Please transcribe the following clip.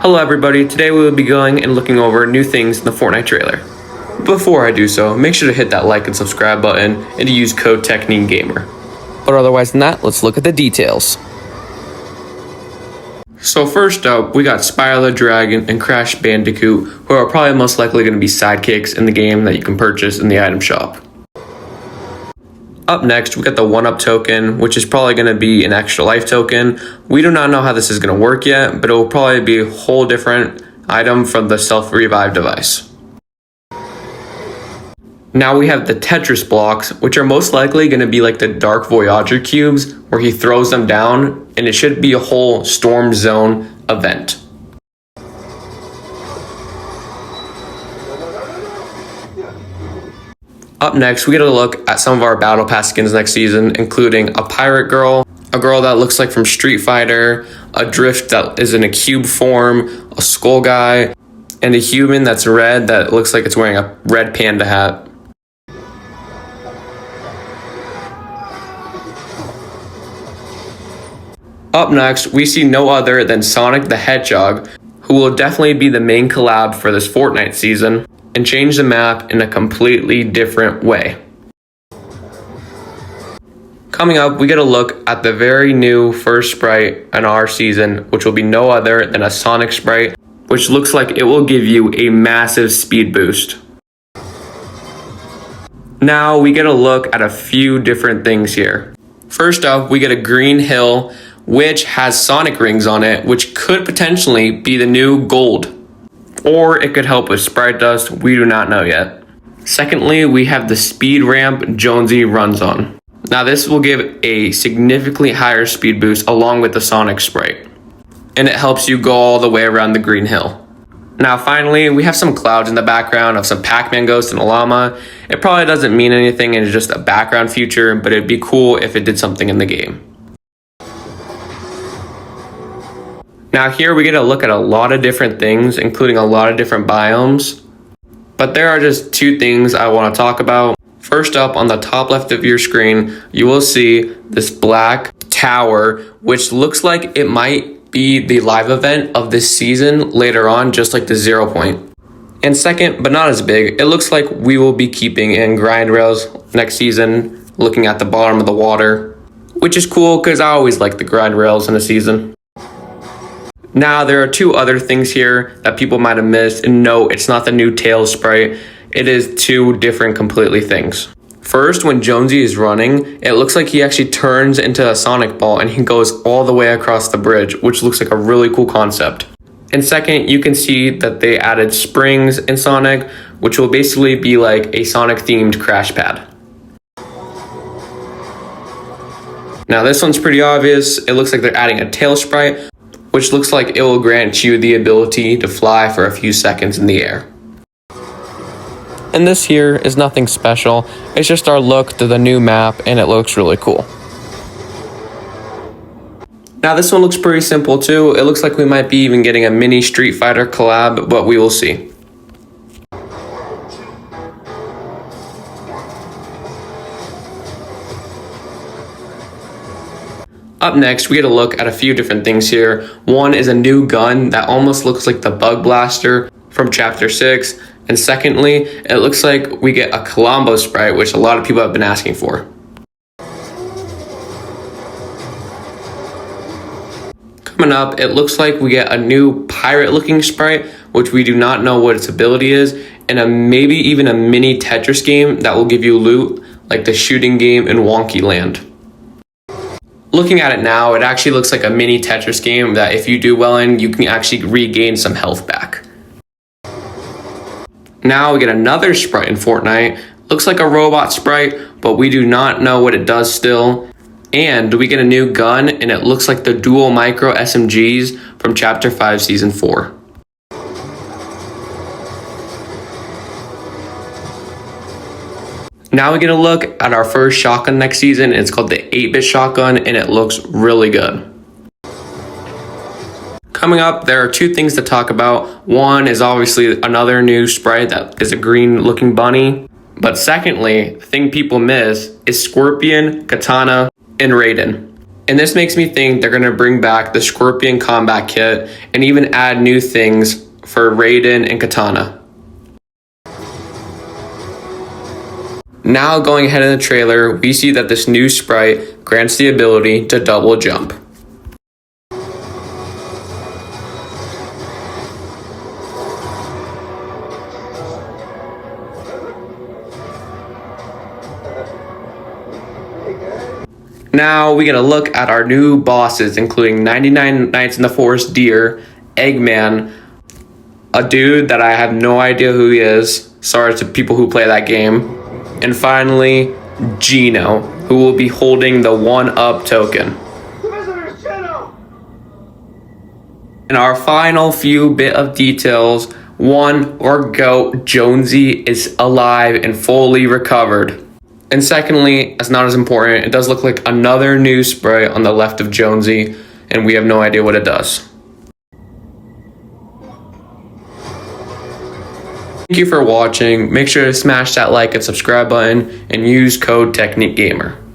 Hello everybody, today we will be going and looking over new things in the Fortnite trailer. Before I do so, make sure to hit that like and subscribe button and to use code TechNeanGamer. But otherwise than that, let's look at the details. So first up, we got Spyro the Dragon and Crash Bandicoot, who are probably most likely going to be sidekicks in the game that you can purchase in the item shop. Up next, we got the 1-Up token, which is probably going to be an extra life token. We do not know how this is going to work yet, but it will probably be a whole different item from the self-revive device. Now we have the Tetris blocks, which are most likely going to be like the Dark Voyager cubes, where he throws them down, and it should be a whole Storm Zone event. Up next, we get a look at some of our Battle Pass skins next season, including a Pirate Girl, a girl that looks like from Street Fighter, a Drift that is in a cube form, a Skull Guy, and a human that's red that looks like it's wearing a red panda hat. Up next, we see no other than Sonic the Hedgehog, who will definitely be the main collab for this Fortnite season, and change the map in a completely different way. Coming up, we get a look at the very new first sprite in our season, which will be no other than a Sonic sprite, which looks like it will give you a massive speed boost. Now we get a look at a few different things here. First up, we get a green hill, which has Sonic rings on it, which could potentially be the new gold. Or it could help with Sprite Dust, we do not know yet. Secondly, we have the speed ramp Jonesy runs on. Now this will give a significantly higher speed boost along with the Sonic sprite. And it helps you go all the way around the green hill. Now finally, we have some clouds in the background of some Pac-Man Ghost and a llama. It probably doesn't mean anything and it's just a background feature, but it'd be cool if it did something in the game. Now here we get a look at a lot of different things, including a lot of different biomes. But there are just two things I want to talk about. First up, on the top left of your screen, you will see this black tower, which looks like it might be the live event of this season later on, just like the 0 point. And second, but not as big, it looks like we will be keeping in grind rails next season, looking at the bottom of the water, which is cool because I always like the grind rails in a season. Now, there are two other things here that people might have missed, and no, it's not the new Tails sprite. It is two different completely things. First, when Jonesy is running, it looks like he actually turns into a Sonic ball and he goes all the way across the bridge, which looks like a really cool concept. And second, you can see that they added springs in Sonic, which will basically be like a Sonic-themed crash pad. Now, this one's pretty obvious. It looks like they're adding a Tails sprite, which looks like it will grant you the ability to fly for a few seconds in the air. And this here is nothing special, it's just our look to the new map and it looks really cool. Now this one looks pretty simple too, it looks like we might be even getting a mini Street Fighter collab, but we will see. Up next, we get a look at a few different things here. One is a new gun that almost looks like the Bug Blaster from Chapter 6. And secondly, it looks like we get a Colombo sprite, which a lot of people have been asking for. Coming up, it looks like we get a new pirate-looking sprite, which we do not know what its ability is, and maybe even a mini Tetris game that will give you loot, like the shooting game in Wonky Land. Looking at it now, it actually looks like a mini Tetris game that if you do well in, you can actually regain some health back. Now we get another sprite in Fortnite. Looks like a robot sprite, but we do not know what it does still. And we get a new gun, and it looks like the dual micro SMGs from Chapter 5 Season 4. Now we get a look at our first shotgun next season. It's called the 8-bit shotgun, and it looks really good. Coming up, there are two things to talk about. One is obviously another new sprite that is a green looking bunny. But secondly, the thing people miss is Scorpion, Katana, and Raiden. And this makes me think they're going to bring back the Scorpion Combat Kit and even add new things for Raiden and Katana. Now going ahead in the trailer, we see that this new sprite grants the ability to double jump. Now we get a look at our new bosses, including 99 Nights in the Forest Deer, Eggman, a dude that I have no idea who he is, sorry to people who play that game, and finally, Gino, who will be holding the 1-up token. And our final few bit of details, one, our goat, Jonesy, is alive and fully recovered. And secondly, that's not as important, it does look like another new spray on the left of Jonesy, and we have no idea what it does. Thank you for watching. Make sure to smash that like and subscribe button and use code TechniqueGamer.